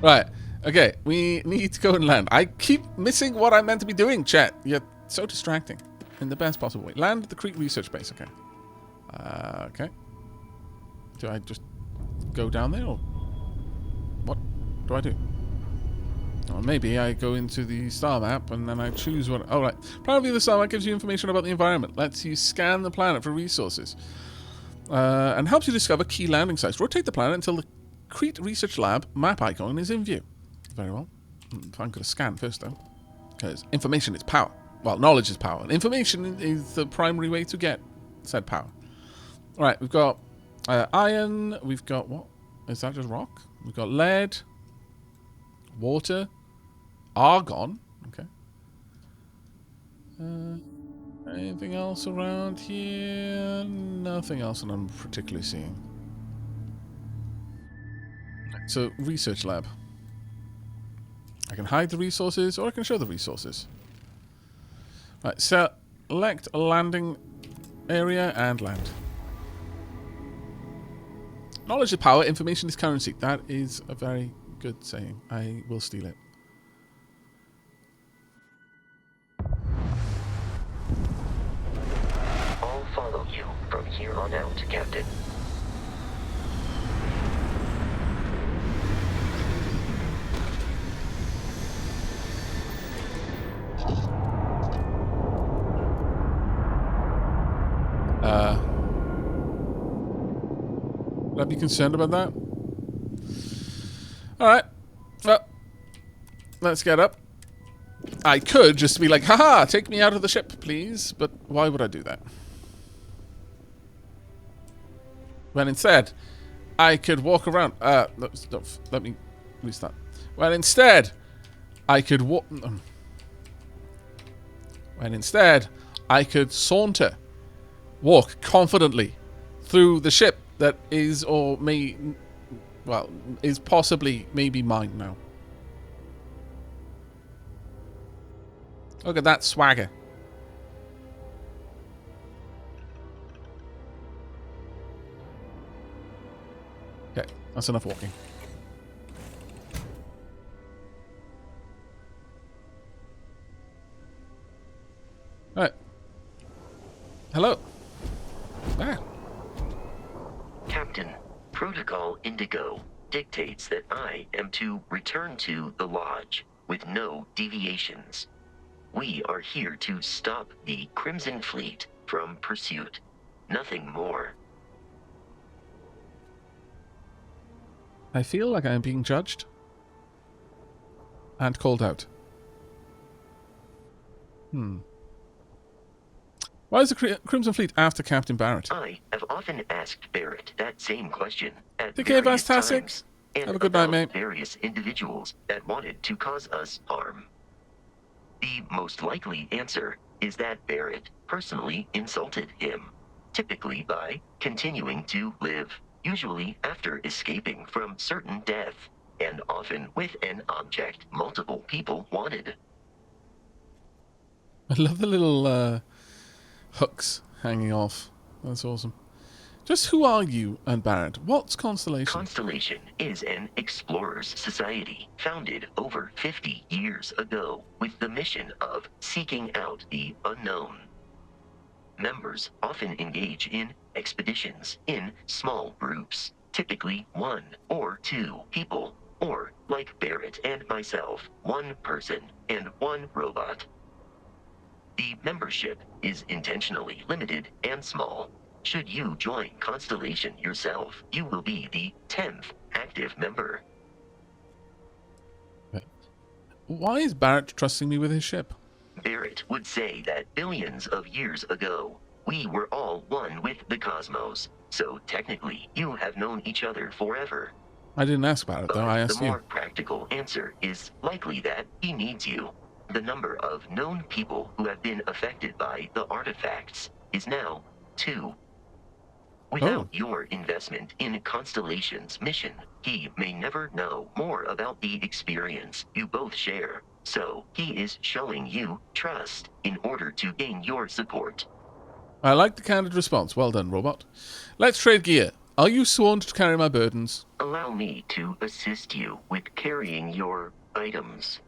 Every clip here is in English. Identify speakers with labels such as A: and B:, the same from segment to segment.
A: Right. Okay, we need to go and land. I keep missing what I'm meant to be doing, chat. You're so distracting. In the best possible way. Land at the Crete Research Base, okay. Okay. Do I just go down there, or what do I do? Or maybe I go into the star map and then I choose what... Oh, right. Probably the star map gives you information about the environment. Lets you scan the planet for resources. And helps you discover key landing sites. Rotate the planet until the Crete Research Lab map icon is in view. Very well. I'm going to scan first, though. Because information is power. Well, knowledge is power. And information is the primary way to get said power. Alright, we've got iron. We've got... What? Is that just rock? We've got lead. Water. Argon. Okay. Anything else around here? Nothing else that I'm particularly seeing. So, research lab. I can hide the resources, or I can show the resources. Right, select a landing area and land. Knowledge is power, information is currency. That is a very good saying. I will steal it.
B: I'll follow you from here on out, Captain.
A: Would I be concerned about that? Alright. Well, let's get up. I could just be like, haha, take me out of the ship, please. But why would I do that? When instead, I could walk around. Let me restart. When instead, I could walk. When instead, I could saunter, walk confidently through the ship that is, or may, well, is possibly maybe mine now. Look at that swagger. Okay, that's enough walking. Alright. Hello. Ah.
B: Captain, Protocol Indigo dictates that I am to return to the Lodge with no deviations. We are here to stop the Crimson Fleet from pursuit. Nothing more.
A: I feel like I am being judged and called out. Why is the Crimson Fleet after Captain Barrett?
B: I have often asked Barrett that same question at
A: Take care,
B: various
A: Vastastic.
B: times, and
A: Have a good night,
B: about
A: mate.
B: various individuals that wanted to cause us harm. The most likely answer is that Barrett personally insulted him, typically by continuing to live, usually after escaping from certain death, and often with an object multiple people wanted.
A: I love the little hooks hanging off. That's awesome. Just who are you and Barrett? What's Constellation?
B: Constellation is an explorers society founded over 50 years ago with the mission of seeking out the unknown. Members often engage in expeditions in small groups, typically 1 or 2 people, or, like Barrett and myself, 1 person and 1 robot. The membership is intentionally limited and small. Should you join Constellation yourself, you will be the 10th active member.
A: Why is Barrett trusting me with his ship?
B: Barrett would say that billions of years ago, we were all one with the cosmos, so technically you have known each other forever.
A: I didn't ask Barrett, though. I asked
B: the more
A: you.
B: practical answer is likely that he needs you. The number of known people who have been affected by the artifacts is now 2. Without your investment in Constellation's mission, he may never know more about the experience you both share. So, he is showing you trust in order to gain your support.
A: I like the candid response. Well done, robot. Let's trade gear. Are you sworn to carry my burdens?
B: Allow me to assist you with carrying your items.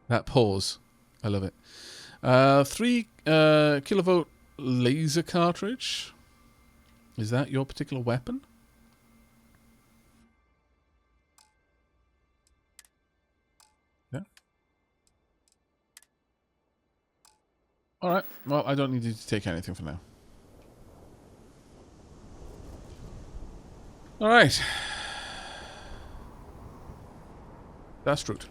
A: That pause. I love it. 3 kilovolt laser cartridge. Is that your particular weapon? Yeah. Alright. Well, I don't need you to take anything for now. Alright. That's route.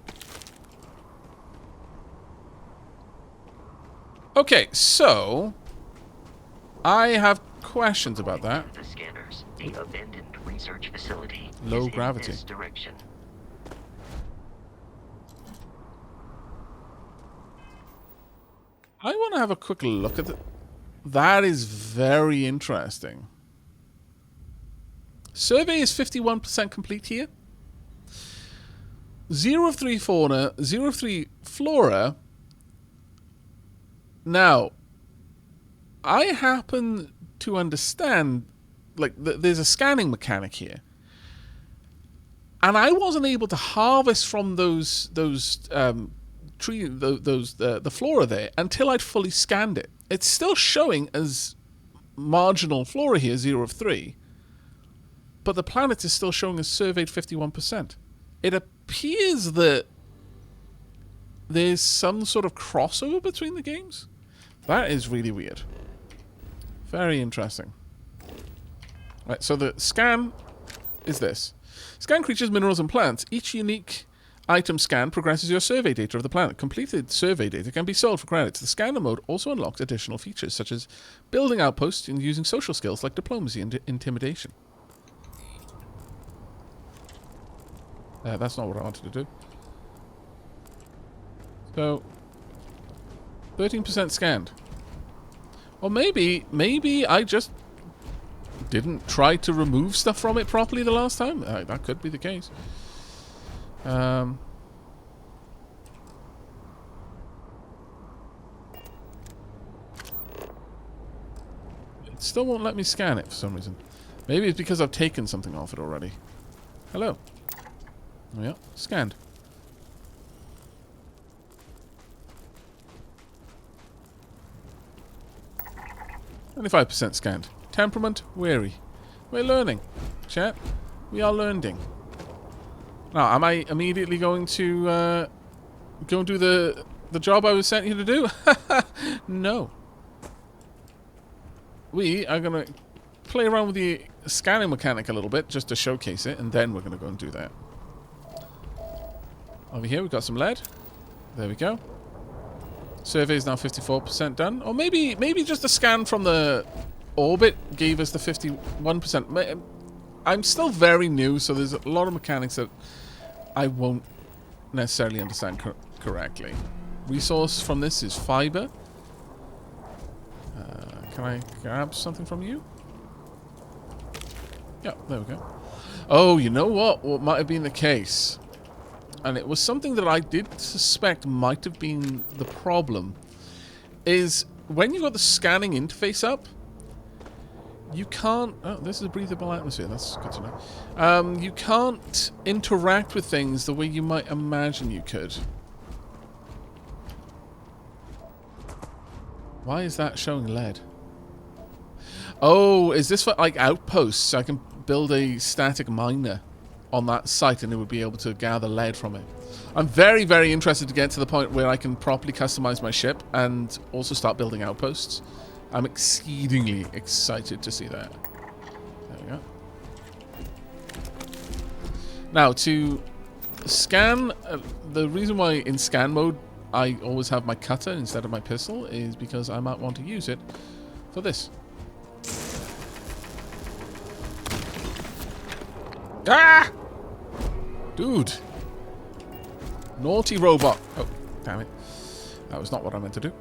A: Okay, so I have questions about that.
B: The scanners. The abandoned research facility.
A: Low
B: is
A: gravity.
B: In this direction.
A: I want to have a quick look at it. That is very interesting. Survey is 51% complete here. 0 of 3 fauna, 0 of 3 flora. Now, I happen to understand, like, there's a scanning mechanic here. And I wasn't able to harvest from the flora there until I'd fully scanned it. It's still showing as marginal flora here, 0 of 3. But the planet is still showing as surveyed 51%. It appears that there's some sort of crossover between the games. That is really weird. Very interesting. Right, so the scan is this. Scan creatures, minerals, and plants. Each unique item scan progresses your survey data of the planet. Completed survey data can be sold for credits. The scanner mode also unlocks additional features, such as building outposts and using social skills like diplomacy and intimidation. That's not what I wanted to do. So, 13% scanned. Or maybe I just didn't try to remove stuff from it properly the last time. That could be the case. It still won't let me scan it for some reason. Maybe it's because I've taken something off it already. Hello. Oh, yeah, scanned. 25% scanned. Temperament, wary. We're learning. Chat, we are learning. Now, am I immediately going to go and do the job I was sent here to do? No. We are going to play around with the scanning mechanic a little bit just to showcase it, and then we're going to go and do that. Over here, we've got some lead. There we go. Survey is now 54% done. Or maybe just a scan from the orbit gave us the 51%. I'm still very new, so there's a lot of mechanics that I won't necessarily understand correctly. Resource from this is fiber. Can I grab something from you? Yeah, there we go. Oh, you know what might have been the case? And it was something that I did suspect might have been the problem, is when you've got the scanning interface up, you can't... Oh, this is a breathable atmosphere. That's good to know. You can't interact with things the way you might imagine you could. Why is that showing lead? Oh, is this for, like, outposts? I can build a static miner on that site and it would be able to gather lead from it. I'm very, very interested to get to the point where I can properly customize my ship and also start building outposts. I'm exceedingly excited to see that. There we go. Now, to scan, the reason why in scan mode I always have my cutter instead of my pistol is because I might want to use it for this. Ah! Dude. Naughty robot. Oh, damn it. That was not what I meant to do.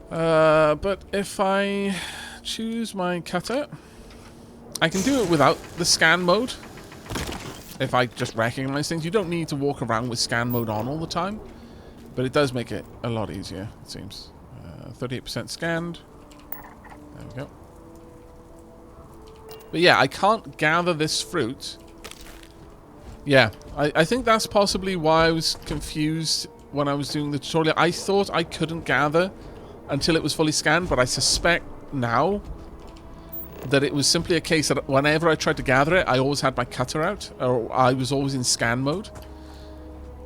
A: But if I choose my cutter, I can do it without the scan mode. If I just recognize things. You don't need to walk around with scan mode on all the time. But it does make it a lot easier, it seems. 38% scanned. There we go. But yeah, I can't gather this fruit. Yeah, I think that's possibly why I was confused when I was doing the tutorial. I thought I couldn't gather until it was fully scanned, but I suspect now that it was simply a case that whenever I tried to gather it, I always had my cutter out, or I was always in scan mode.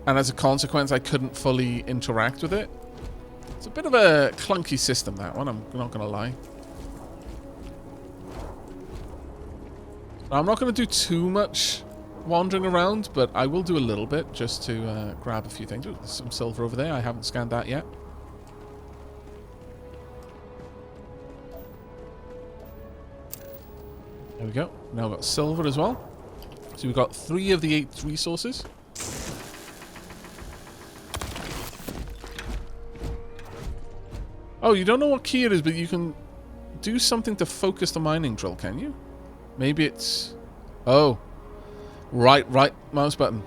A: And as a consequence, I couldn't fully interact with it. It's a bit of a clunky system, that one, I'm not going to lie. I'm not going to do too much wandering around, but I will do a little bit just to grab a few things. Ooh, there's some silver over there. I haven't scanned that yet. There we go. Now we've got silver as well. So we've got 3 of the 8 resources. Oh, you don't know what key it is, but you can do something to focus the mining drill, can you? Maybe it's... Oh. Right, mouse button.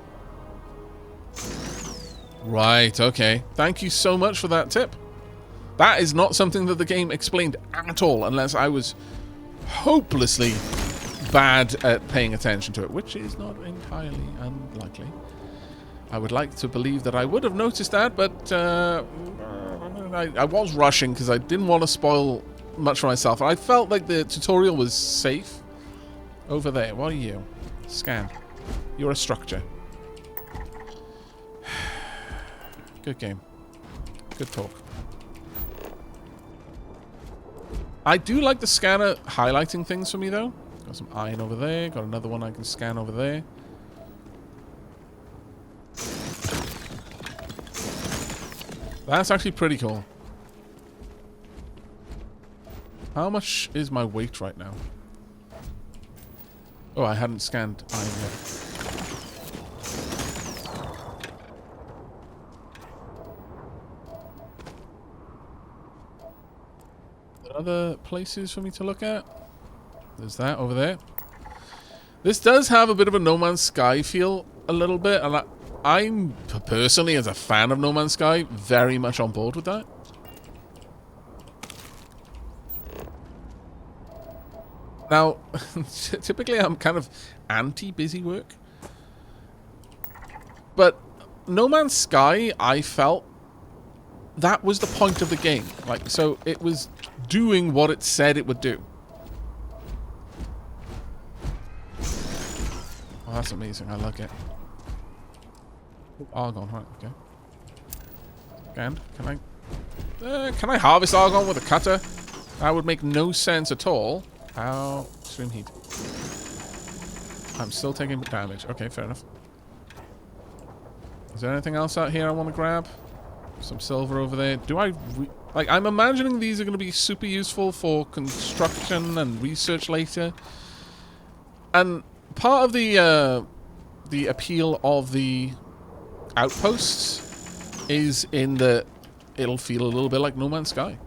A: Right, okay. Thank you so much for that tip. That is not something that the game explained at all, unless I was hopelessly bad at paying attention to it, which is not entirely unlikely. I would like to believe that I would have noticed that, but I was rushing because I didn't want to spoil much for myself. I felt like the tutorial was safe. Over there, what are you? Scan. You're a structure. Good game. Good talk. I do like the scanner highlighting things for me, though. Got some iron over there. Got another one I can scan over there. That's actually pretty cool. How much is my weight right now? Oh, I hadn't scanned iron yet. Other places for me to look at? There's that over there. This does have a bit of a No Man's Sky feel, a little bit, and I'm personally, as a fan of No Man's Sky, very much on board with that. Now, typically I'm kind of anti-busy work, but No Man's Sky, I felt, that was the point of the game. Like, so it was doing what it said it would do. Oh, that's amazing. I like it. Oh, argon, right, okay. And can I harvest argon with a cutter? That would make no sense at all. How? Extreme heat. I'm still taking damage. Okay, fair enough. Is there anything else out here I want to grab? Some silver over there. Do I... like, I'm imagining these are going to be super useful for construction and research later. And part of the appeal of the outposts is in that it'll feel a little bit like No Man's Sky.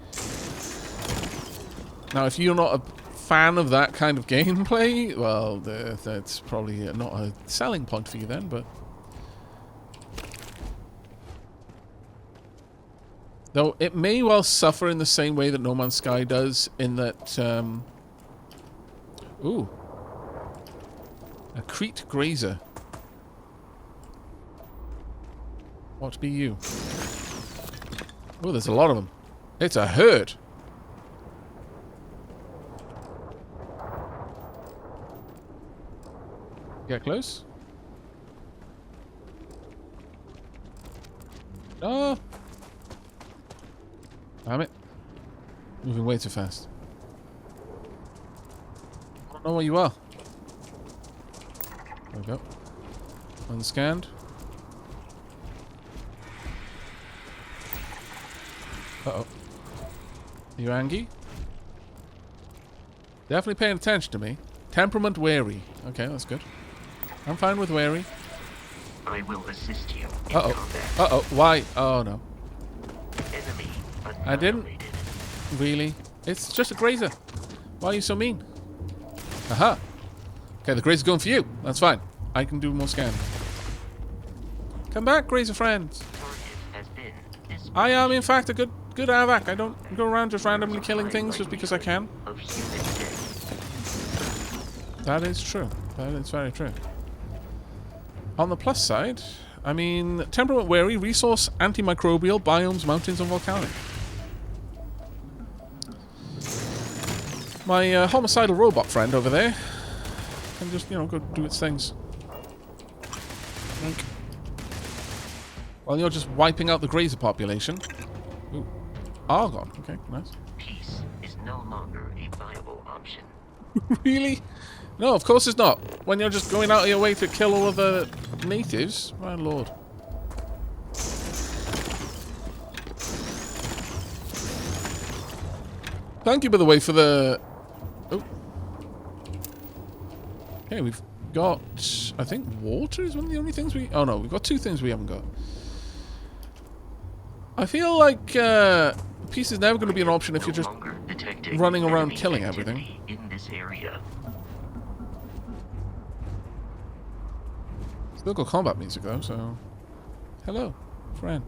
A: Now, if you're not a fan of that kind of gameplay, well, that's probably not a selling point for you then, but... Though it may well suffer in the same way that No Man's Sky does, in that... ooh. A Crete Grazer. What be you? Oh, there's a lot of them. It's a herd. Get close. Oh! Damn it. Moving way too fast. I don't know where you are. There we go. Unscanned. Uh-oh. Are you angry? Definitely paying attention to me. Temperament wary. Okay, that's good. I'm fine with wary.
B: I will assist you in
A: Uh-oh.
B: combat.
A: Uh-oh. Why? Oh, no.
B: Enemy
A: I didn't.
B: annihilated.
A: Really? It's just a grazer. Why are you so mean? Aha. Okay, the grazer's going for you. That's fine. I can do more scan. Come back, grazer friends.
B: Target has been dispatched.
A: I am, in fact, a good Aavak. I don't go around just randomly killing things just because I can.
B: Of human death.
A: That is true. That is very true. On the plus side, I mean, temperament wary, resource, antimicrobial, biomes, mountains, and volcanic. My homicidal robot friend over there can just, you know, go do its things.Ink. While you're just wiping out the grazer population. Ooh. Argon. Okay, nice.
B: Peace is no longer a viable option.
A: Really? No, of course it's not. When you're just going out of your way to kill all of the natives. My lord. Thank you, by the way, for the... Oh. Okay, we've got... I think water is one of the only things we... Oh, no, we've got two things we haven't got. I feel like peace is never going to be an option if you're just running around killing everything.
B: In this area.
A: Still got combat music, though, so... Hello, friend.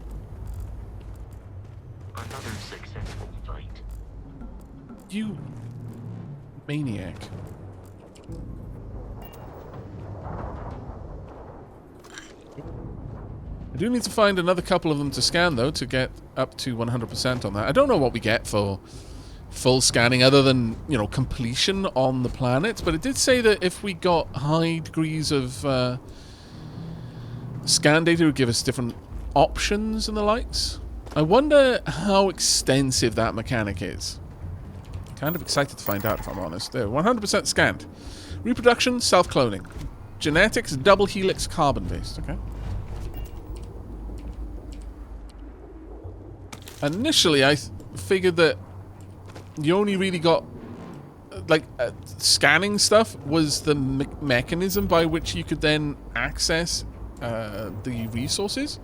B: Another successful fight.
A: You... maniac. I do need to find another couple of them to scan, though, to get up to 100% on that. I don't know what we get for full scanning other than, you know, completion on the planet, but it did say that if we got high degrees of scan data, it would give us different options and the likes. I wonder how extensive that mechanic is. Kind of excited to find out, if I'm honest. There, 100% scanned. Reproduction, self-cloning. Genetics, double helix, carbon-based. Okay. Initially, I figured that you only really got, like, scanning stuff was the mechanism by which you could then access the resources.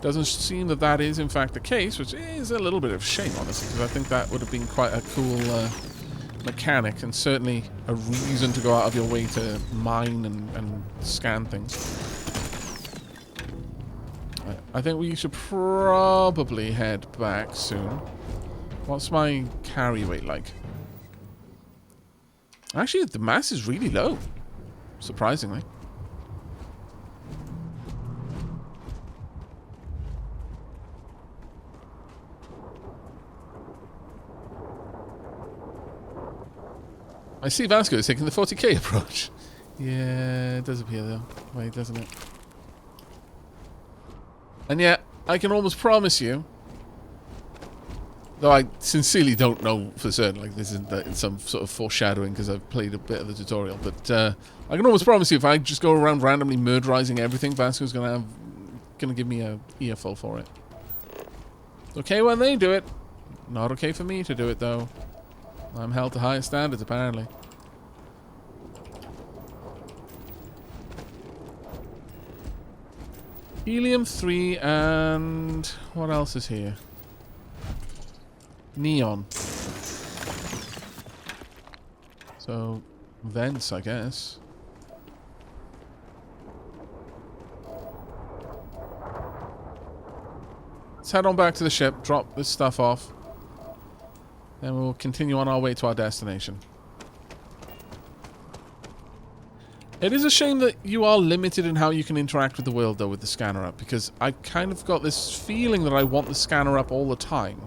A: Doesn't seem that that is, in fact, the case, which is a little bit of shame, honestly, because I think that would have been quite a cool mechanic, and certainly a reason to go out of your way to mine and scan things. I think we should probably head back soon. What's my carry weight like? Actually, the mass is really low, surprisingly. I see Vasco is taking the 40k approach. Yeah, it does appear though. Wait, doesn't it? And yet, I can almost promise you, though I sincerely don't know for certain, like this is some sort of foreshadowing because I've played a bit of the tutorial, but I can almost promise you if I just go around randomly murderizing everything, Vasco's gonna give me a earful for it. It's okay when they do it. Not okay for me to do it though. I'm held to higher standards apparently. Helium-3 and... what else is here? Neon. So, vents, I guess. Let's head on back to the ship, drop this stuff off. Then we'll continue on our way to our destination. It is a shame that you are limited in how you can interact with the world, though, with the scanner up, because I kind of got this feeling that I want the scanner up all the time.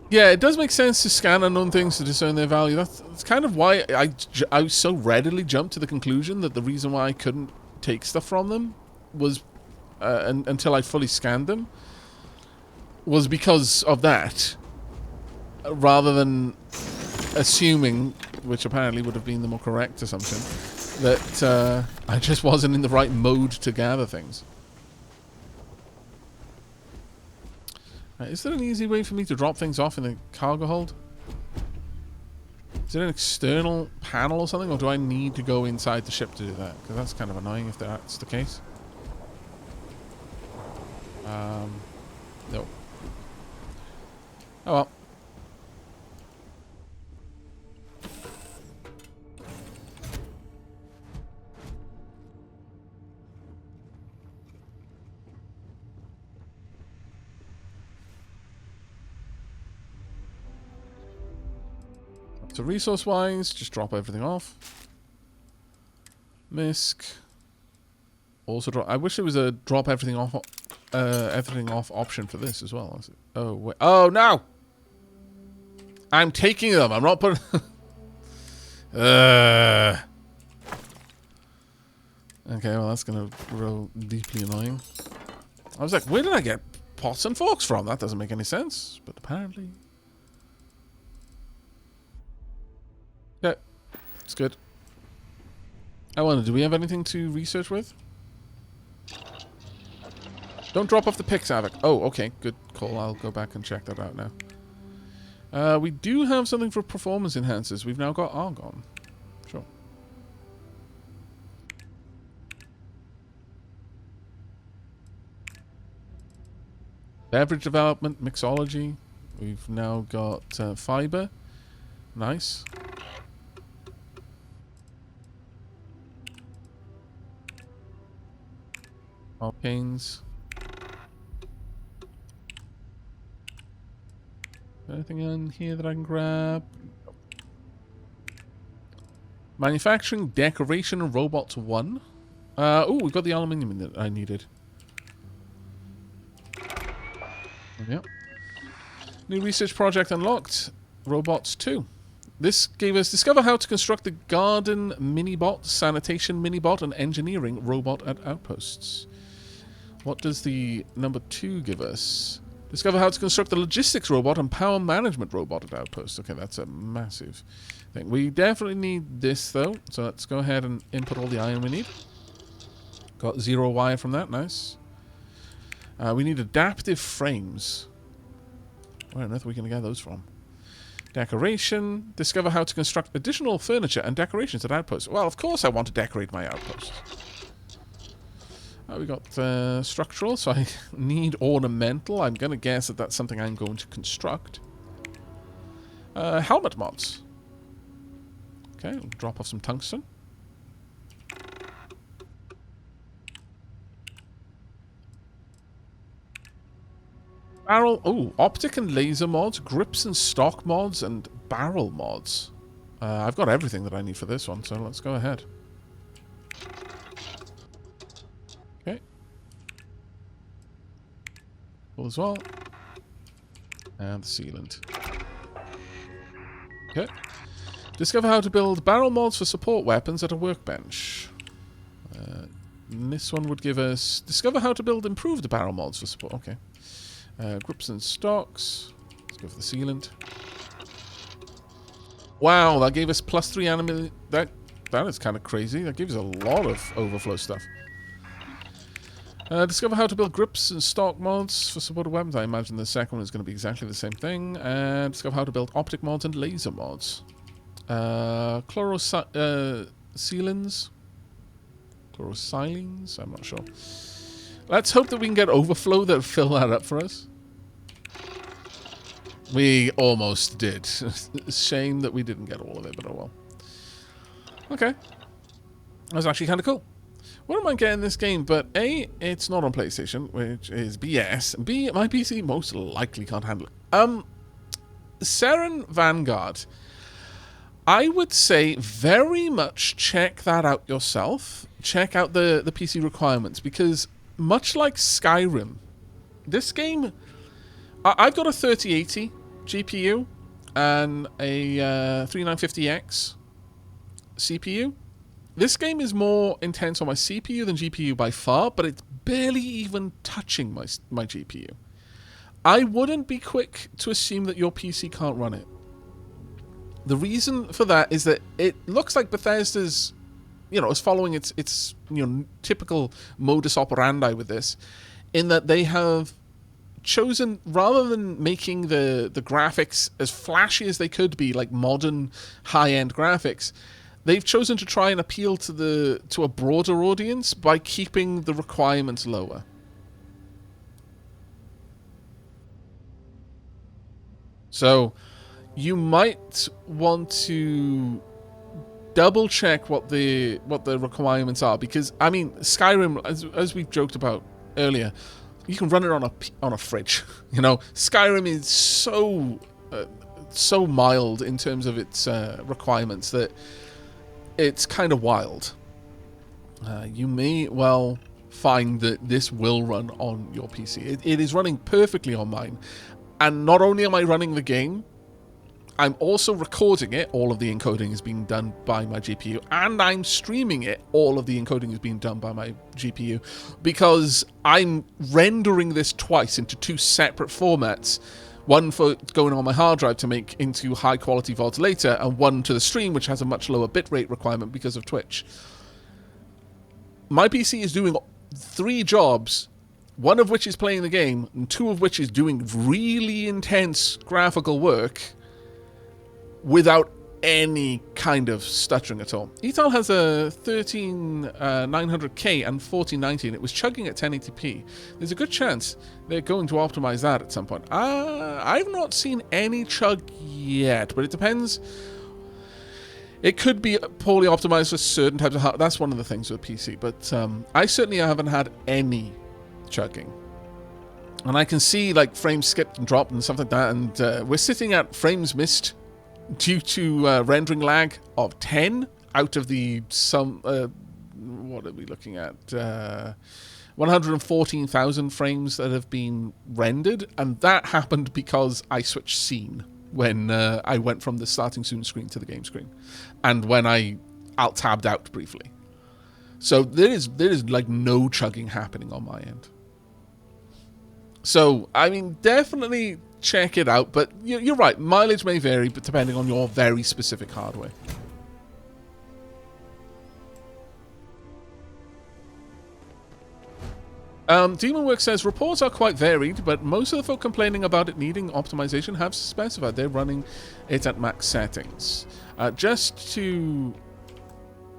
A: Yeah, it does make sense to scan unknown things to discern their value. That's kind of why I so readily jumped to the conclusion that the reason why I couldn't take stuff from them was until I fully scanned them was because of that, rather than assuming, which apparently would have been the more correct assumption, that I just wasn't in the right mode to gather things. Is there an easy way for me to drop things off in the cargo hold? Is there an external panel or something, or do I need to go inside the ship to do that? Because that's kind of annoying if that's the case. No. Oh well. So resource-wise, just drop everything off. Misc. Also drop. I wish there was a drop everything off option for this as well. Oh wait. Oh no! I'm taking them. I'm not putting. Okay, well that's gonna grow deeply annoying. I was like, where did I get pots and forks from? That doesn't make any sense, but apparently. Yeah, it's good. I wonder, do we have anything to research with? Don't drop off the picks, Aavak. Oh, okay, good call. I'll go back and check that out now. We do have something for performance enhancers. We've now got argon. Sure. Beverage development, mixology. We've now got fiber. Nice. Alkanes. Anything in here that I can grab? Manufacturing, decoration, robots 1. Oh, we've got the aluminium that I needed. Yep. New research project unlocked. Robots 2. This gave us discover how to construct the garden mini-bot, sanitation mini-bot, and engineering robot at outposts. What does the number 2 give us? Discover how to construct the logistics robot and power management robot at outposts. Okay, that's a massive thing. We definitely need this, though. So let's go ahead and input all the iron we need. Got 0 wire from that. Nice. We need adaptive frames. Where on earth are we going to get those from? Decoration. Discover how to construct additional furniture and decorations at outposts. Well, of course I want to decorate my outposts. We got structural, so I need ornamental. I'm going to guess that that's something I'm going to construct. Helmet mods. Okay, we'll drop off some tungsten. Barrel, oh, optic and laser mods, grips and stock mods, and barrel mods. I've got everything that I need for this one, so let's go ahead. Okay. Full as well. And the sealant. Okay. Discover how to build barrel mods for support weapons at a workbench. This one would give us... Discover how to build improved barrel mods for support. Okay. Grips and stocks. Let's go for the sealant. Wow, that gave us +3 anime. That is kind of crazy. That gives us a lot of overflow stuff. Discover how to build grips and stock mods for supported weapons. I imagine the second one is going to be exactly the same thing. And discover how to build optic mods and laser mods. Chlorosilines? Chlorosilines? I'm not sure. Let's hope that we can get overflow that fill that up for us. We almost did. Shame that we didn't get all of it, but oh well. Okay. That was actually kind of cool. What am I getting in this game? But A, it's not on PlayStation, which is BS. B, my PC most likely can't handle it. Seren Vanguard. I would say very much check that out yourself. Check out the PC requirements, because much like Skyrim, this game... I've got a 3080 GPU and a 3950X CPU. This game is more intense on my CPU than GPU by far, but it's barely even touching my GPU. I wouldn't be quick to assume that your PC can't run it. The reason for that is that it looks like Bethesda's, is following its typical modus operandi with this, in that they have chosen, rather than making the graphics as flashy as they could be, like modern high-end graphics, they've chosen to try and appeal to a broader audience by keeping the requirements lower. So you might want to double check what the requirements are, because I mean, Skyrim, as we've joked about earlier, you can run it on a fridge. Skyrim is so mild in terms of its requirements that it's kind of wild. You may well find that this will run on your PC. It is running perfectly on mine. And not only am I running the game, I'm also recording it. All of the encoding is being done by my GPU. And I'm streaming it. All of the encoding is being done by my GPU. Because I'm rendering this twice into 2 separate formats. One for going on my hard drive to make into high quality VODs later, and one to the stream, which has a much lower bitrate requirement because of Twitch. My PC is doing 3 jobs, one of which is playing the game, and 2 of which is doing really intense graphical work without any kind of stuttering at all. Etal has a 13900K and 1490, and it was chugging at 1080p. There's a good chance they're going to optimize that at some point. I've not seen any chug yet, but it depends. It could be poorly optimized for certain types of hardware. That's one of the things with PC, but I certainly haven't had any chugging. And I can see like frames skipped and dropped and stuff like that, and we're sitting at frames missed due to rendering lag of 10 out of the what are we looking at? 114,000 frames that have been rendered, and that happened because I switched scene when I went from the starting soon screen to the game screen, and when I alt-tabbed out briefly. So there is like no chugging happening on my end. So, I mean, definitely check it out, but you're right, mileage may vary, but depending on your very specific hardware. Demonwork says, reports are quite varied, but most of the folk complaining about it needing optimization have specified they're running it at max settings. Just to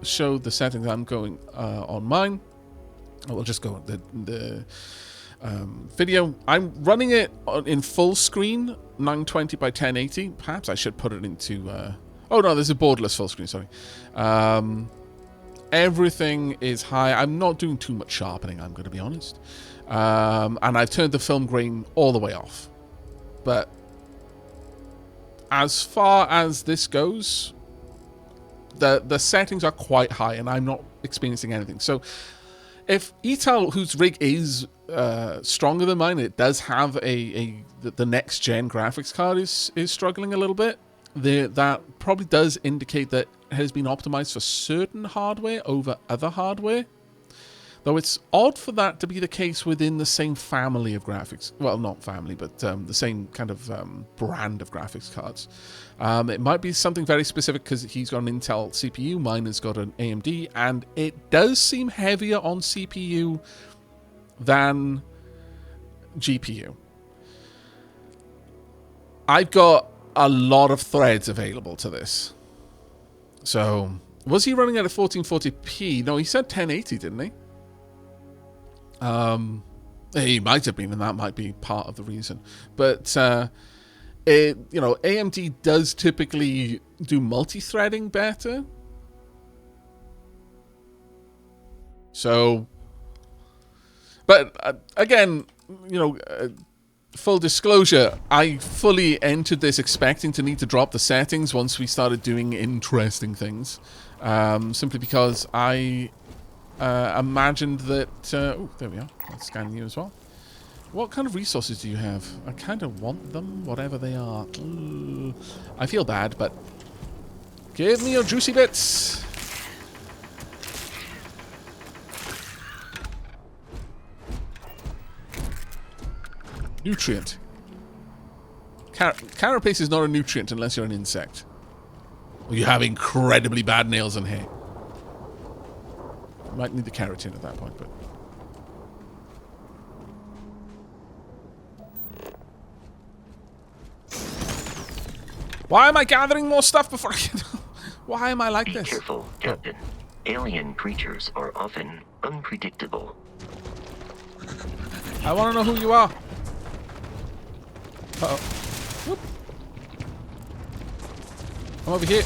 A: show the settings I'm going on mine, we'll just go on the video. I'm running it in full screen, 920 by 1080. Perhaps I should put it into... oh no, there's a borderless full screen, sorry. Everything is high. I'm not doing too much sharpening, I'm going to be honest. And I've turned the film grain all the way off. But as far as this goes, the settings are quite high, and I'm not experiencing anything. So if Etal, whose rig is stronger than mine, it does have the next gen graphics card is struggling a little bit. That probably does indicate that it has been optimized for certain hardware over other hardware. Though it's odd for that to be the case within the same family of graphics. Well, not family, but the same kind of brand of graphics cards. It might be something very specific because he's got an Intel CPU, mine has got an AMD, and it does seem heavier on CPU than GPU. I've got a lot of threads available to this. So, was he running at a 1440p? No, he said 1080, didn't he? He might have been, and that might be part of the reason. But, AMD does typically do multi-threading better. So, but again, full disclosure, I fully entered this expecting to need to drop the settings once we started doing interesting things. Simply because I imagined that... oh, there we are. Let's scan you as well. What kind of resources do you have? I kind of want them, whatever they are. I feel bad, but... give me your juicy bits! Nutrient. Carapace is not a nutrient unless you're an insect. Or you have incredibly bad nails and hair. You might need the keratin at that point, but... why am I gathering more stuff before I get... why am I like this?
B: Be careful, Captain. Alien creatures are often unpredictable.
A: I want to know who you are. Uh-oh. Whoop. I'm over here.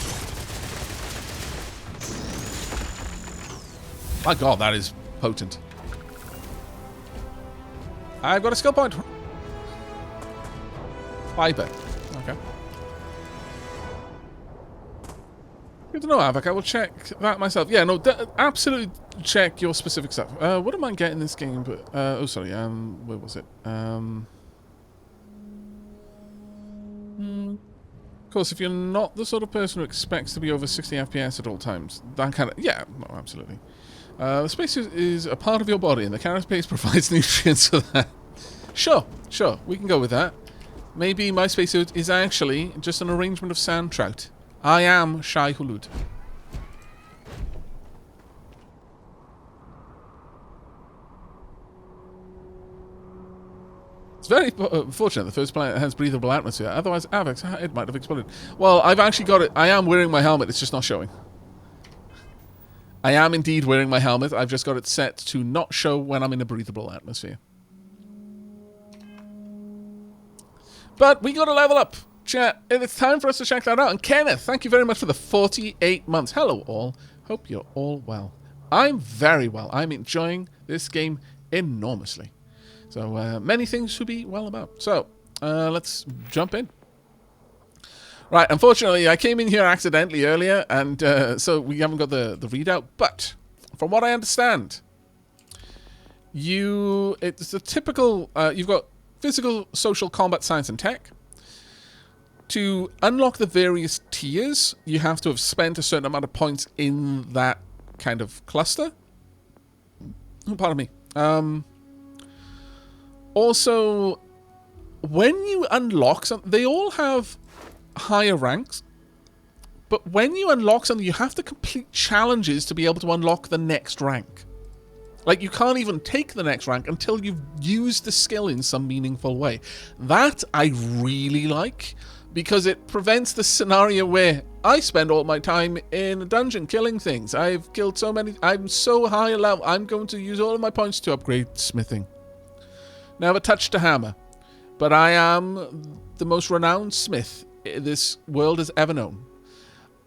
A: My god, that is potent. I've got a skill point. Fiber. Okay. Good to know, Aavak. I will check that myself. Yeah, no, absolutely check your specific stuff. What am I getting this game? But oh, sorry. Where was it? Of course, if you're not the sort of person who expects to be over 60 FPS at all times, that kind of... Yeah, no, absolutely. The spacesuit is a part of your body, and the carrot space provides nutrients for that. Sure, we can go with that. Maybe my spacesuit is actually just an arrangement of sand trout. I am Shai Hulud. It's very fortunate the first planet has breathable atmosphere. Otherwise, Aavak's it might have exploded. Well, I've actually got it. I am wearing my helmet. It's just not showing. I am indeed wearing my helmet. I've just got it set to not show when I'm in a breathable atmosphere. But we got to level up. Chat, it's time for us to check that out. And Kenneth, thank you very much for the 48 months. Hello, all. Hope you're all well. I'm very well. I'm enjoying this game enormously. So, many things to be well about. So, let's jump in. Right, unfortunately, I came in here accidentally earlier, and so we haven't got the readout. But, from what I understand, it's a typical... you've got physical, social, combat, science, and tech. To unlock the various tiers, you have to have spent a certain amount of points in that kind of cluster. Oh, pardon me. Also, when you unlock something, they all have higher ranks. But when you unlock something, you have to complete challenges to be able to unlock the next rank. Like, you can't even take the next rank until you've used the skill in some meaningful way. That I really like, because it prevents the scenario where I spend all my time in a dungeon killing things. I've killed so many... I'm so high a level. I'm going to use all of my points to upgrade smithing. Never touched a hammer. But I am the most renowned smith this world has ever known.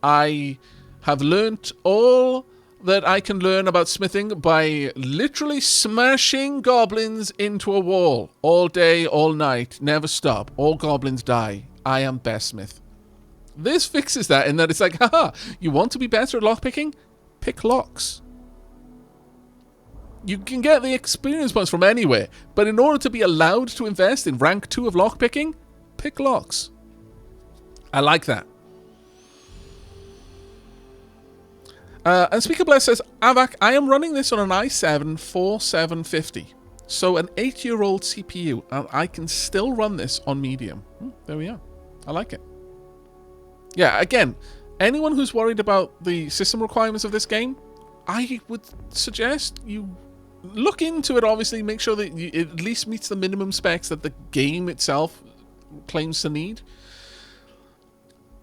A: I have learnt all that I can learn about smithing by literally smashing goblins into a wall. All day, all night, never stop. All goblins die. I am best smith. This fixes that in that it's like, haha, you want to be better at lockpicking? Pick locks. You can get the experience points from anywhere, but in order to be allowed to invest in rank 2 of lockpicking, pick locks. I like that. And Speaker Bless says, Aavak, I am running this on an i7-4750. So an 8-year-old CPU, and I can still run this on medium. There we are. I like it. Yeah, again, anyone who's worried about the system requirements of this game, I would suggest you look into it, obviously. Make sure that it at least meets the minimum specs that the game itself claims to need.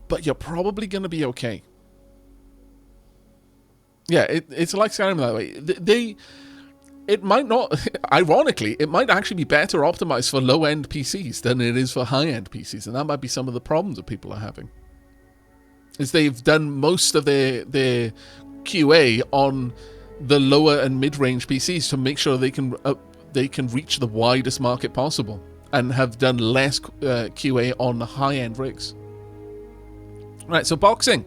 A: But you're probably going to be okay. Yeah, it's like Skyrim that way. It might not... Ironically, it might actually be better optimized for low-end PCs than it is for high-end PCs. And that might be some of the problems that people are having. Is they've done most of their QA on the lower and mid-range PCs to make sure they can reach the widest market possible. And have done less QA on the high-end rigs. Right, so boxing.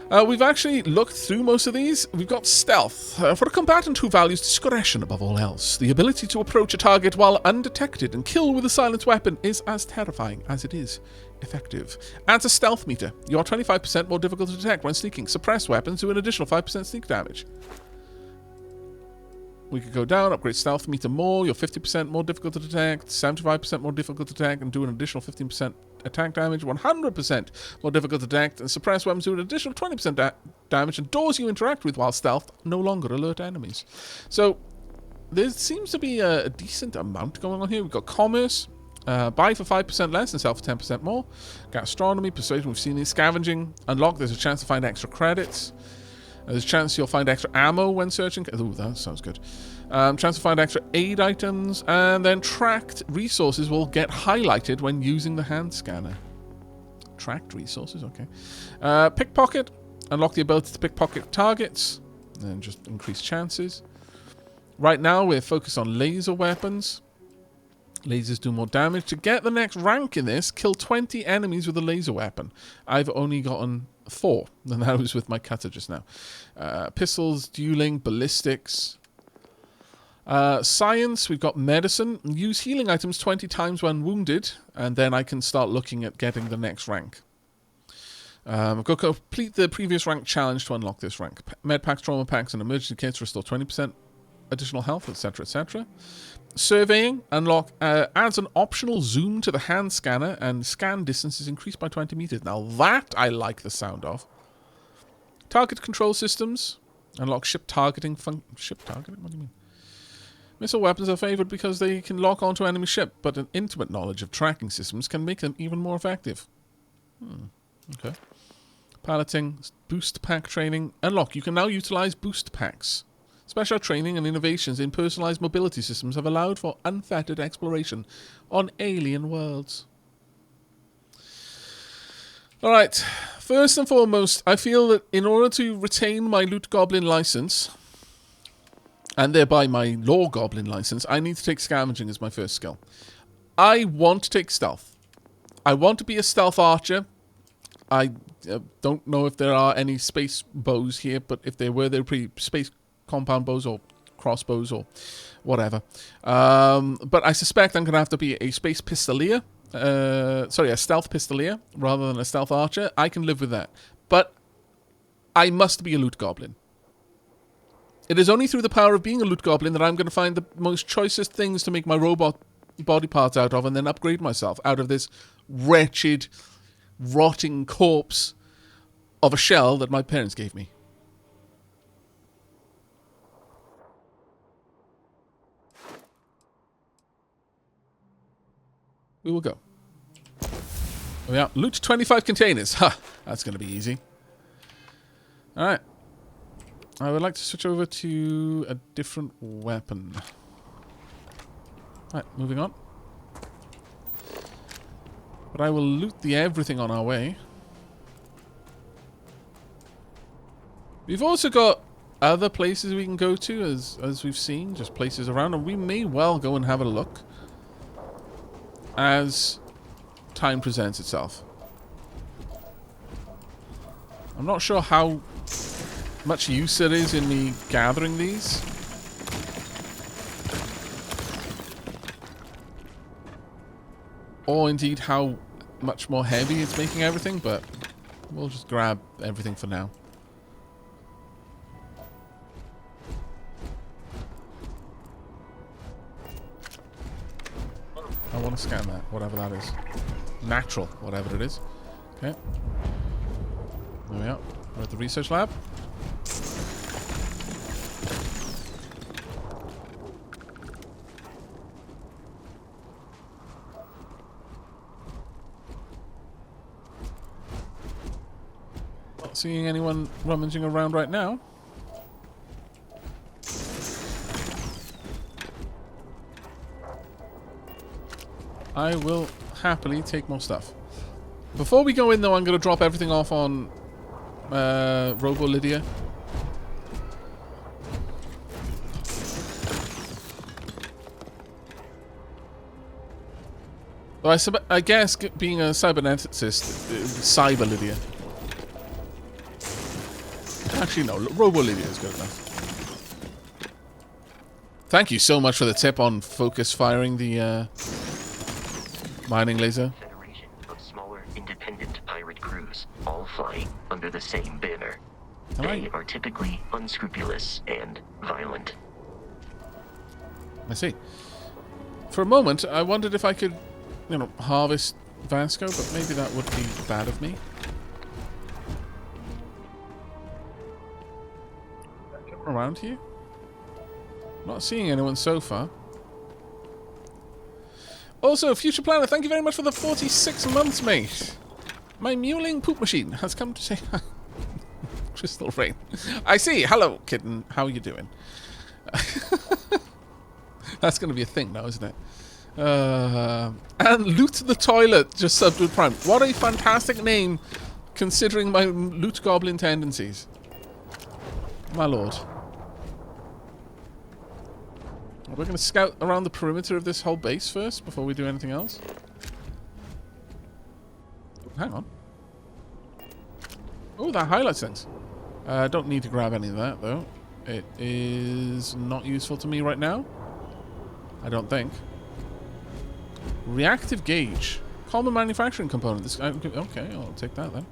A: We've actually looked through most of these. We've got stealth. For a combatant who values discretion above all else, the ability to approach a target while undetected and kill with a silenced weapon is as terrifying as it is effective. Adds a stealth meter. You are 25% more difficult to detect when sneaking. Suppressed weapons do an additional 5% sneak damage. We could go down, upgrade stealth meter more. You're 50% more difficult to detect, 75% more difficult to detect, and do an additional 15% attack damage, 100% more difficult to detect, and suppressed weapons do an additional 20% damage, and doors you interact with while stealth no longer alert enemies. So there seems to be a decent amount going on here. We've got commerce, buy for 5% less and sell for 10% more. Gastronomy, persuasion, we've seen these. Scavenging, unlock, there's a chance to find extra credits. There's a chance you'll find extra ammo when searching. Ooh, that sounds good. Chance to find extra aid items, and then tracked resources will get highlighted when using the hand scanner. Tracked resources, okay. Pickpocket, unlock the ability to pickpocket targets, and just increase chances. Right now, we're focused on laser weapons. Lasers do more damage. To get the next rank in this, kill 20 enemies with a laser weapon. I've only gotten 4, and that was with my cutter just now. Pistols, dueling, ballistics. Science, we've got medicine. Use healing items 20 times when wounded, and then I can start looking at getting the next rank. I've got to complete the previous rank challenge to unlock this rank. Med packs, trauma packs, and emergency kits restore 20% additional health, etc., etc. Surveying, unlock, adds an optional zoom to the hand scanner, and scan distance is increased by 20 meters. Now that I like the sound of. Target control systems, unlock ship targeting. Ship targeting? What do you mean? Missile weapons are favored because they can lock onto enemy ship, but an intimate knowledge of tracking systems can make them even more effective. Okay. Piloting, boost pack training, unlock. You can now utilize boost packs. Special training and innovations in personalized mobility systems have allowed for unfettered exploration on alien worlds. Alright, first and foremost, I feel that in order to retain my Loot Goblin license, and thereby my Lore Goblin license, I need to take scavenging as my first skill. I want to take stealth. I want to be a stealth archer. I don't know if there are any space bows here, but if there were, they're pretty space compound bows or crossbows or whatever. But I suspect I'm going to have to be a space pistolier. Sorry, a stealth pistolier rather than a stealth archer. I can live with that. But I must be a loot goblin. It is only through the power of being a loot goblin that I'm going to find the most choicest things to make my robot body parts out of and then upgrade myself out of this wretched, rotting corpse of a shell that my parents gave me. We will go. Oh yeah, loot 25 containers. Ha! That's going to be easy. Alright. I would like to switch over to a different weapon. Alright, moving on. But I will loot the everything on our way. We've also got other places we can go to, as we've seen, just places around, and we may well go and have a look as time presents itself. I'm not sure how much use there is in me gathering these. Or indeed how much more heavy it's making everything, but we'll just grab everything for now. I want to scan that, whatever that is. Natural, whatever it is. Okay. There we are. We're at the research lab. Not seeing anyone rummaging around right now. I will happily take more stuff. Before we go in, though, I'm going to drop everything off on Robo Lydia. Though I guess being a cyberneticist, Cyber Lydia. Actually, no, Robo Lydia is good enough. Thank you so much for the tip on focus firing the mining laser.
B: Federation of smaller independent pirate crews, all flying under the same banner. They are typically unscrupulous and violent.
A: I see. For a moment, I wondered if I could, you know, harvest Vasco, but maybe that would be bad of me. Come around here? Not seeing anyone so far. Also, Future Planner, thank you very much for the 46 months, mate. My mewling poop machine has come to say hi. Crystal Rain. I see. Hello, kitten. How are you doing? That's going to be a thing now, isn't it? And Loot the Toilet just subbed with Prime. What a fantastic name, considering my Loot Goblin tendencies. My lord. We're going to scout around the perimeter of this whole base first before we do anything else. Hang on. Oh, that highlights things. Don't need to grab any of that, though. It is not useful to me right now. I don't think. Reactive gauge. Common manufacturing component. This, okay, I'll take that then.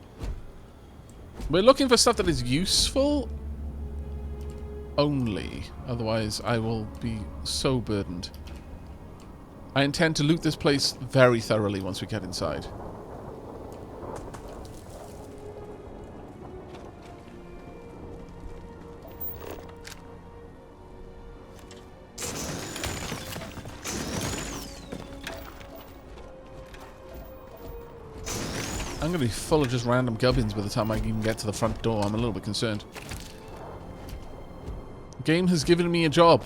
A: We're looking for stuff that is useful only. Otherwise, I will be so burdened. I intend to loot this place very thoroughly once we get inside. I'm going to be full of just random gubbins by the time I even get to the front door. I'm a little bit concerned. The game has given me a job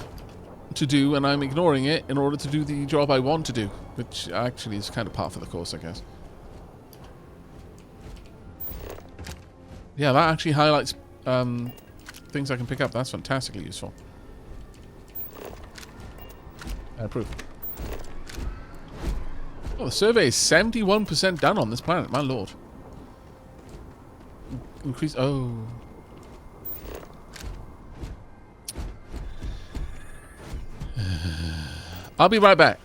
A: to do, and I'm ignoring it in order to do the job I want to do, which actually is kind of par for the course, I guess. Yeah, that actually highlights things I can pick up. That's fantastically useful. I approve. Oh, the survey is 71% done on this planet. My lord. Increase... Oh. I'll be right back.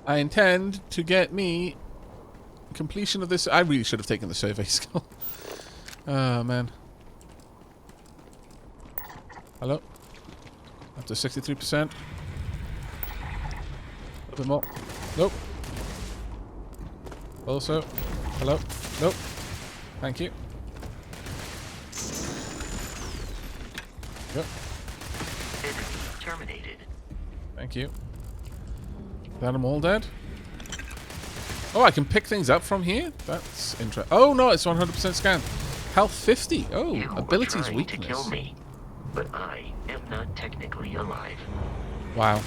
A: I intend to get me completion of this. I really should have taken the survey skill. Oh, man. Hello? Up to 63%. A bit more. Nope. Also. Hello? Nope. Thank you. Yep.
B: Terminated.
A: Thank you. Got them all dead? Oh, I can pick things up from here? That's interesting. Oh, no, it's 100% scan. Health 50. Oh,
B: You
A: abilities
B: were trying
A: weakness.
B: to kill me, but I am not technically alive.
A: Wow.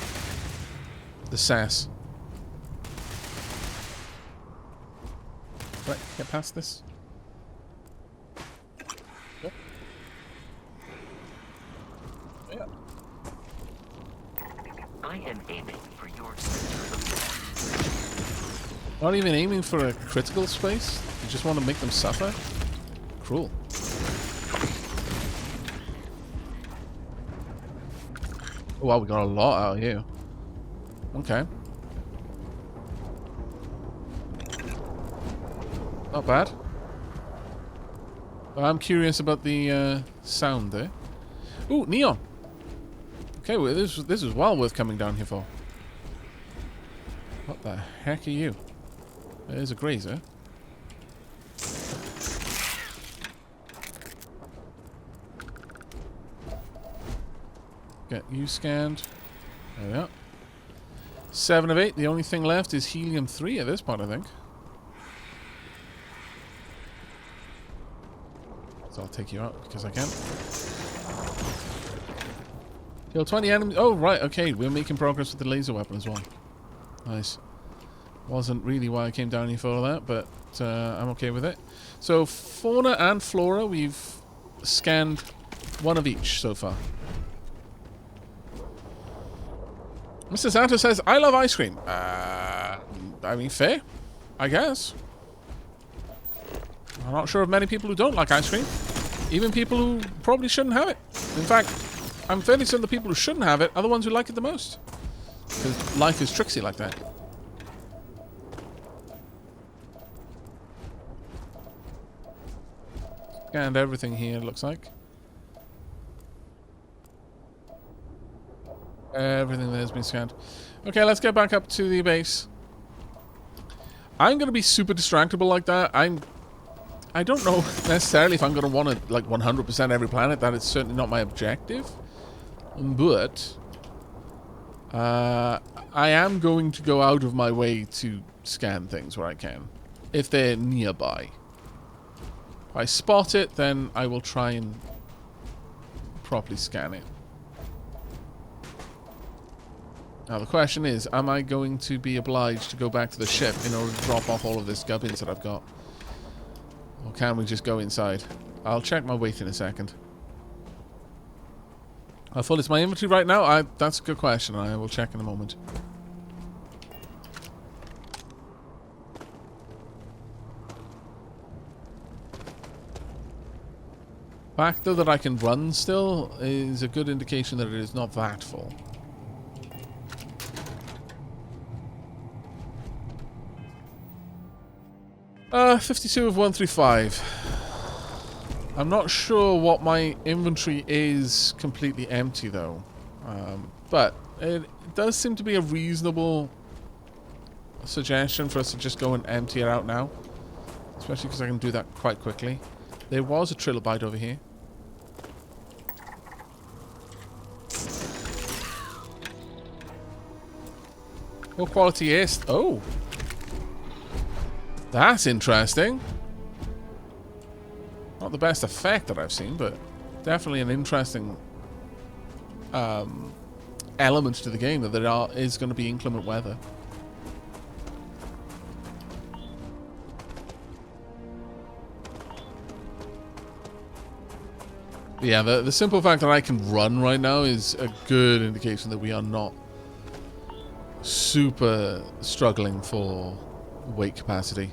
A: The sass. Right, get past this. Yep. Yeah.
B: I am aiming for your center of gravity.
A: Not even aiming for a critical space? You just want to make them suffer? Cruel. Oh, wow, we got a lot out here. Okay. Not bad. But I'm curious about the sound there. Ooh, neon. Okay, well, this is well worth coming down here for. What the heck are you? There's a grazer. Get you scanned. There we are. 7 of 8. The only thing left is helium-3 at this point, I think. So I'll take you out because I can. Kill 20 enemies. Oh, right. Okay, we're making progress with the laser weapon as well. Nice. Wasn't really why I came down here for all that, but I'm okay with it. So, fauna and flora, we've scanned one of each so far. Mr. Santos says, I love ice cream. I mean, fair, I guess. I'm not sure of many people who don't like ice cream. Even people who probably shouldn't have it. In fact, I'm fairly certain the people who shouldn't have it are the ones who like it the most. Because life is tricksy like that. Scanned everything here, it looks like. Everything there has been scanned. Okay, let's get back up to the base. I'm going to be super distractible like that. I don't know necessarily if I'm going to want to, like, 100% every planet. That is certainly not my objective. But I am going to go out of my way to scan things where I can. If they're nearby. If I spot it, then I will try and properly scan it. Now the question is, am I going to be obliged to go back to the ship in order to drop off all of this gubbins that I've got? Or can we just go inside? I'll check my weight in a second. How full is my inventory right now? That's a good question. I will check in a moment. Fact though that I can run still is a good indication that it is not that full. Uh, 52 of 135. I'm not sure what my inventory is completely empty though. But it does seem to be a reasonable suggestion for us to just go and empty it out now. Especially because I can do that quite quickly. There was a trilobite over here. What quality is... Oh! That's interesting. Not the best effect that I've seen, but definitely an interesting element to the game that there is going to be inclement weather. Yeah, the simple fact that I can run right now is a good indication that we are not super struggling for weight capacity.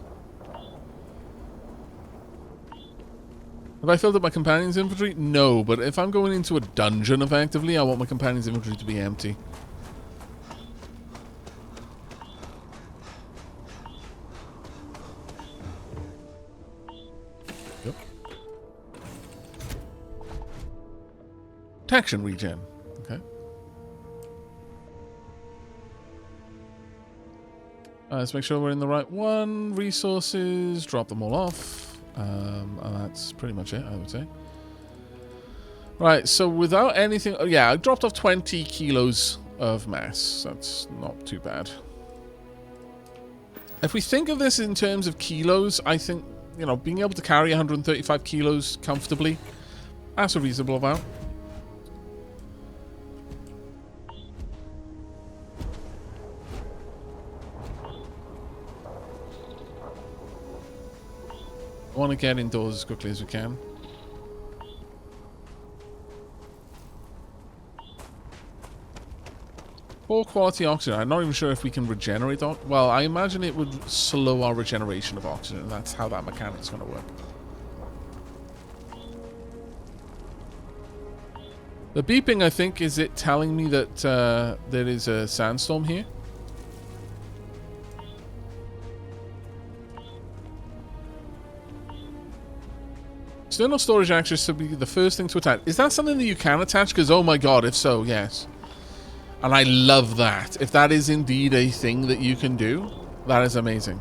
A: Have I filled up my companion's inventory? No, but if I'm going into a dungeon effectively, I want my companion's inventory to be empty. Yep. Protection regen. Okay. Let's make sure we're in the right one. Resources. Drop them all off. And that's pretty much it, I would say. Right, so without anything... Oh, yeah, I dropped off 20 kilos of mass. That's not too bad. If we think of this in terms of kilos, I think, you know, being able to carry 135 kilos comfortably, that's a reasonable amount. I want to get indoors as quickly as we can. Poor quality oxygen. I'm not even sure if we can regenerate oxygen. Well, I imagine it would slow our regeneration of oxygen. That's how that mechanic is going to work. The beeping, I think, is it telling me that there is a sandstorm here? External storage access should be the first thing to attach. Is that something that you can attach? Because, oh my god, if so, yes. And I love that. If that is indeed a thing that you can do, that is amazing.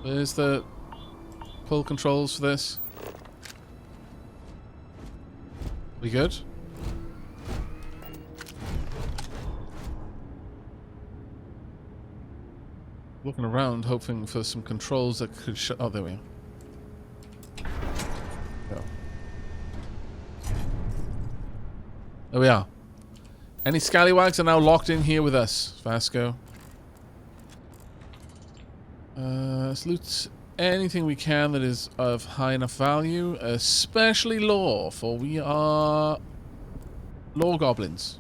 A: There's the pull controls for this. We good? Looking around, hoping for some controls that could shut. Oh, there we are. Go. There we are. Any scallywags are now locked in here with us, Vasco. Let's loot anything we can that is of high enough value, especially lore, for we are lore goblins.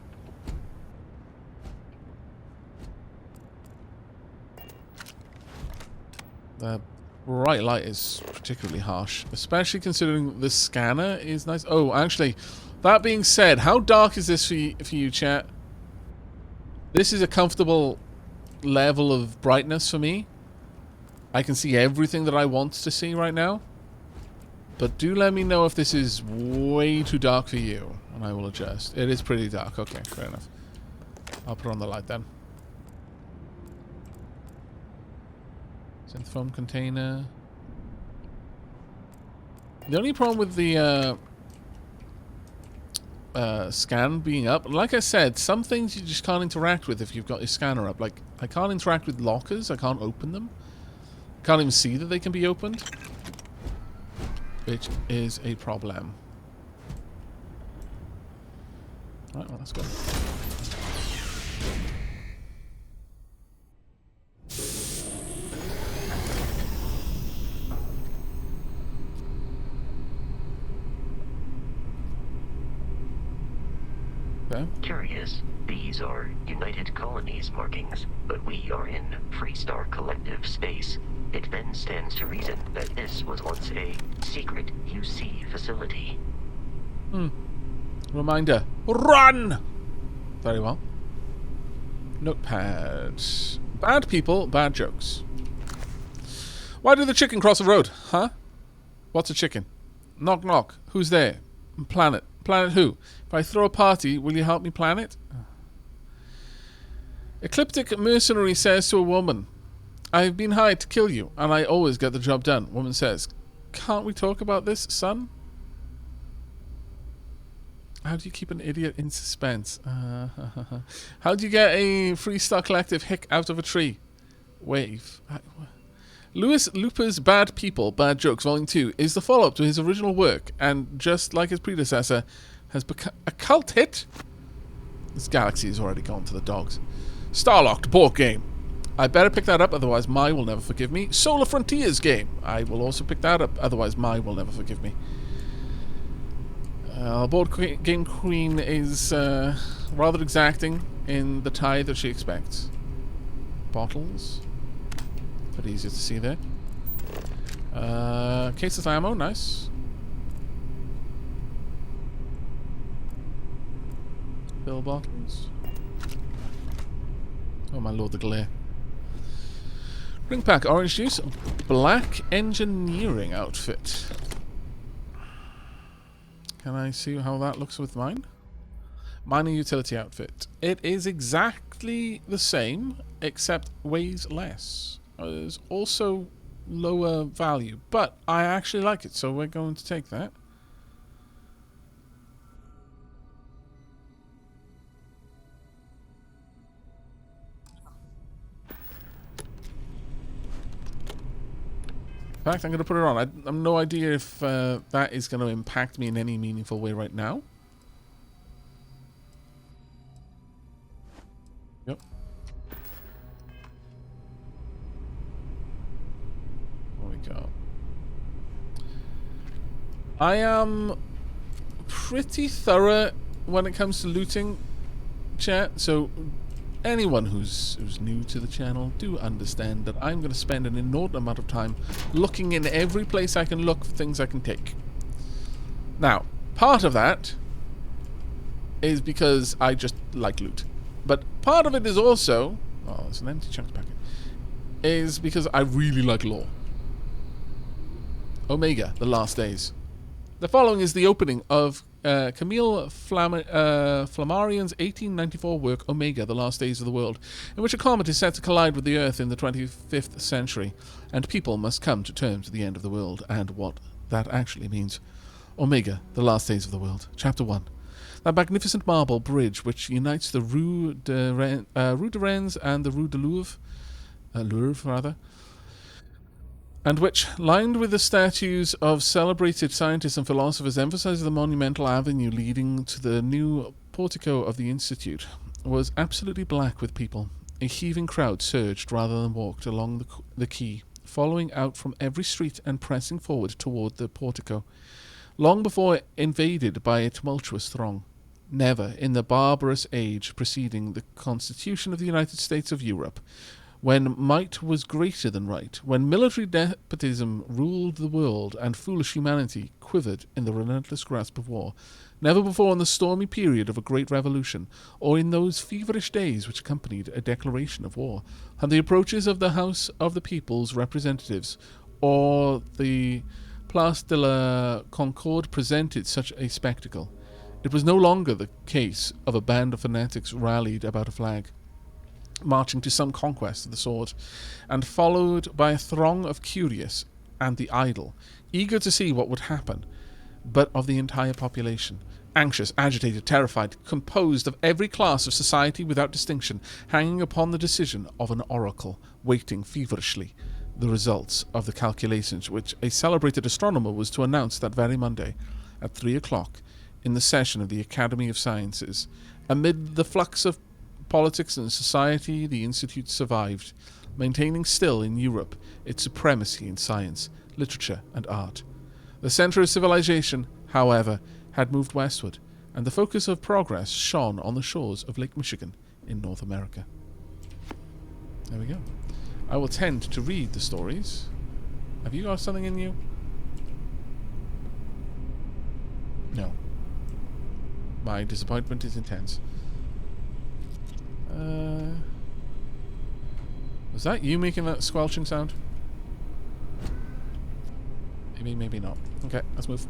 A: The bright light is particularly harsh, especially considering the scanner is nice. Oh, actually, that being said, how dark is this for you, chat? This is a comfortable level of brightness for me. I can see everything that I want to see right now. But do let me know if this is way too dark for you, and I will adjust. It is pretty dark. Okay, fair enough. I'll put on the light then. Synth foam container. The only problem with the scan being up. Like I said, some things you just can't interact with if you've got your scanner up. Like, I can't interact with lockers. I can't open them. Can't even see that they can be opened. Which is a problem. Right, well, let's go. Okay.
B: Curious. These are United Colonies markings, but we are in Freestar Collective space. It then stands to reason that this was once a secret UC facility.
A: Reminder. Run! Very well. Notepad. Bad people, bad jokes. Why did the chicken cross the road? Huh? What's a chicken? Knock knock. Who's there? Planet. Planet who? If I throw a party, will you help me plan it? Ecliptic mercenary says to a woman, I have been hired to kill you, and I always get the job done. Woman says, can't we talk about this, son? How do you keep an idiot in suspense? How do you get a Freestar Collective hick out of a tree? Wave. Louis Luper's Bad People, Bad Jokes, Volume 2 is the follow-up to his original work, and just like his predecessor, has become a cult hit. This galaxy has already gone to the dogs. Starlocked board game. I better pick that up, otherwise Mai will never forgive me. Solar Frontiers game. I will also pick that up, otherwise Mai will never forgive me. Game Queen is rather exacting in the tie that she expects. Bottles. Bit easier to see there. Cases of ammo, nice. Pill bottles. Oh my lord, the glare. Ring pack, orange juice, black engineering outfit. Can I see how that looks with mine? Minor utility outfit. It is exactly the same, except weighs less. It's also lower value, but I actually like it, so we're going to take that. In fact, I'm going to put it on. I have no idea if that is going to impact me in any meaningful way right now. Yep. There we go. I am pretty thorough when it comes to looting, chat, so anyone who's new to the channel, do understand that I'm going to spend an inordinate amount of time looking in every place I can look for things I can take. Now, part of that is because I just like loot. But part of it is also... oh, it's an empty chunks packet. Is because I really like lore. Omega, The Last Days. The following is the opening of Camille Flammarion's 1894 work Omega, The Last Days of the World, in which a comet is set to collide with the Earth in the 25th century, and people must come to terms with the end of the world and what that actually means. Omega, The Last Days of the World, Chapter 1. That magnificent marble bridge which unites the Rue de Rennes and the Rue de Louvre, and which, lined with the statues of celebrated scientists and philosophers, emphasizes the monumental avenue leading to the new portico of the Institute, was absolutely black with people. A heaving crowd surged rather than walked along the quay, following out from every street and pressing forward toward the portico, long before invaded by a tumultuous throng. Never, in the barbarous age preceding the Constitution of the United States of Europe, when might was greater than right, when military despotism ruled the world and foolish humanity quivered in the relentless grasp of war, never before in the stormy period of a great revolution, or in those feverish days which accompanied a declaration of war, had the approaches of the House of the People's Representatives, or the Place de la Concorde presented such a spectacle. It was no longer the case of a band of fanatics rallied about a flag, marching to some conquest of the sword, and followed by a throng of curious and the idle, eager to see what would happen, but of the entire population, Anxious, agitated, terrified, composed of every class of society without distinction, hanging upon the decision of an oracle, waiting feverishly the results of the calculations which a celebrated astronomer was to announce that very Monday at 3 o'clock in the session of the Academy of Sciences. Amid the flux of politics and society, the Institute survived, maintaining still in Europe its supremacy in science, literature, and art. The center of civilization, however, had moved westward, and the focus of progress shone on the shores of Lake Michigan in North America. There we go. I will tend to read the stories. Have you got something in you? No. My disappointment is intense. Was that you making that squelching sound? Maybe, maybe not. Okay, let's move.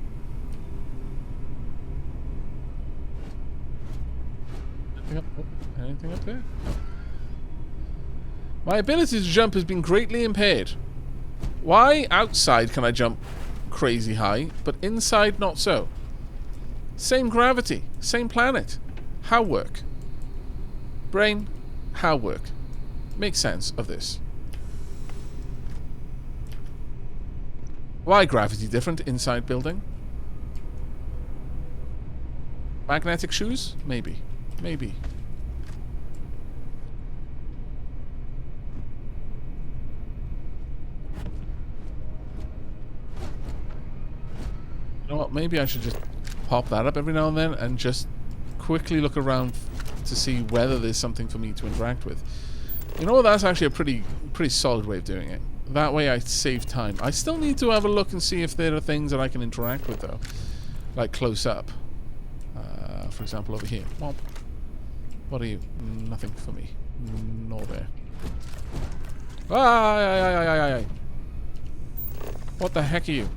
A: Anything up there? No. My ability to jump has been greatly impaired. Why outside can I jump crazy high, but inside not so? Same gravity, same planet. How work? Brain, how work? Make sense of this. Why gravity different inside building? Magnetic shoes? Maybe. Maybe. You know what? Maybe I should just pop that up every now and then and just quickly look around to see whether there's something for me to interact with. You know what? That's actually a pretty solid way of doing it. That way I save time. I still need to have a look and see if there are things that I can interact with, though. Like close up. For example, over here. Womp. What are you? Nothing for me. Nor there. Ay. What the heck are you?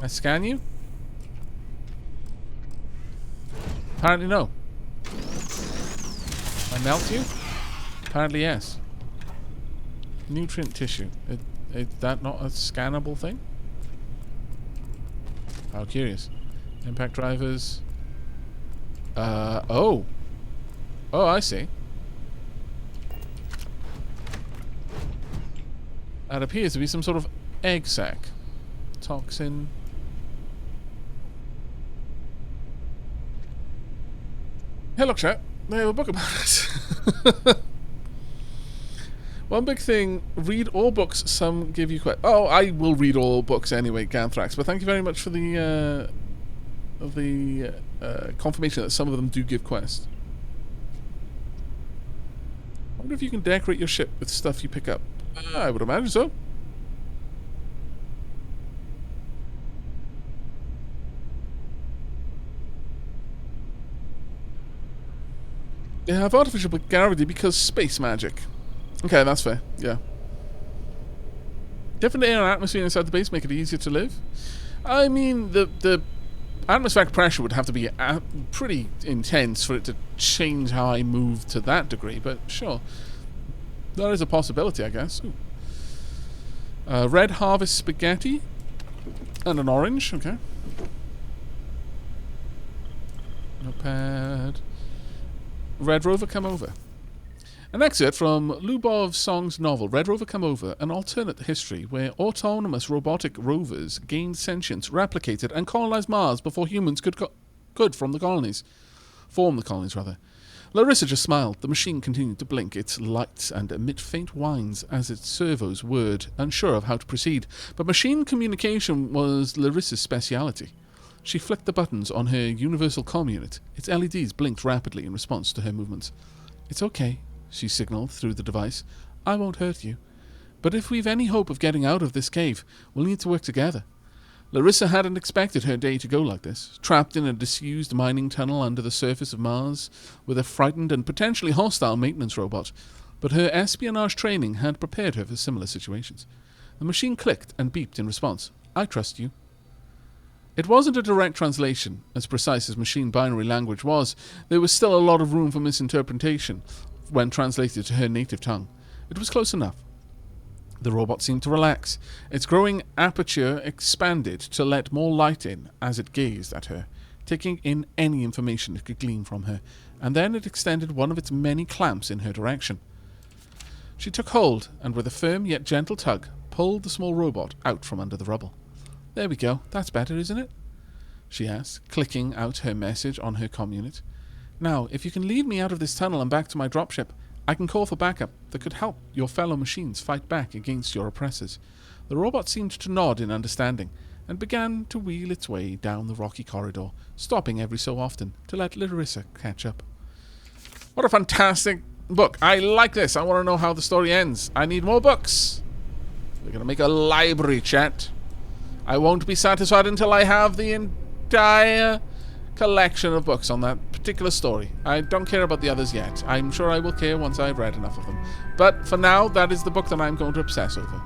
A: I scan you? Apparently no. I melt you? Apparently yes. Nutrient tissue. Is that not a scannable thing? How curious. Impact drivers. Oh. Oh, I see. That appears to be some sort of egg sac. Toxin. Hey, look, chat. They have a book about it. One big thing, read all books, some give you oh, I will read all books anyway, Ganthrax, but thank you very much for the confirmation that some of them do give quests. I wonder if you can decorate your ship with stuff you pick up. I would imagine so. They have artificial gravity because space magic. Okay, that's fair. Yeah. Different air and atmosphere inside the base make it easier to live. I mean, the atmospheric pressure would have to be pretty intense for it to change how I move to that degree, but sure. That is a possibility, I guess. Ooh. Red harvest spaghetti. And an orange, okay. Notepad. Red Rover, come over. An excerpt from Lubov Song's novel, Red Rover Come Over, an alternate history where autonomous robotic rovers gained sentience, replicated, and colonized Mars before humans could form the colonies. Larissa just smiled. The machine continued to blink its lights and emit faint whines as its servos whirred, unsure of how to proceed. But machine communication was Larissa's speciality. She flicked the buttons on her universal comm unit. Its LEDs blinked rapidly in response to her movements. It's okay, she signaled through the device. I won't hurt you. But if we've any hope of getting out of this cave, we'll need to work together. Larissa hadn't expected her day to go like this, trapped in a disused mining tunnel under the surface of Mars with a frightened and potentially hostile maintenance robot. But her espionage training had prepared her for similar situations. The machine clicked and beeped in response. I trust you. It wasn't a direct translation, as precise as machine binary language was. There was still a lot of room for misinterpretation when translated to her native tongue. It was close enough. The robot seemed to relax. Its growing aperture expanded to let more light in as it gazed at her, taking in any information it could glean from her, and then it extended one of its many clamps in her direction. She took hold, and with a firm yet gentle tug, pulled the small robot out from under the rubble. "There we go. That's better, isn't it?" she asked, clicking out her message on her comm unit. "Now, if you can lead me out of this tunnel and back to my dropship, I can call for backup that could help your fellow machines fight back against your oppressors." The robot seemed to nod in understanding, and began to wheel its way down the rocky corridor, stopping every so often to let Larissa catch up. What a fantastic book. I like this. I want to know how the story ends. I need more books. We're going to make a library, chat. I won't be satisfied until I have the entire collection of books on that particular story. I don't care about the others yet. I'm sure I will care once I've read enough of them. But for now, that is the book that I'm going to obsess over.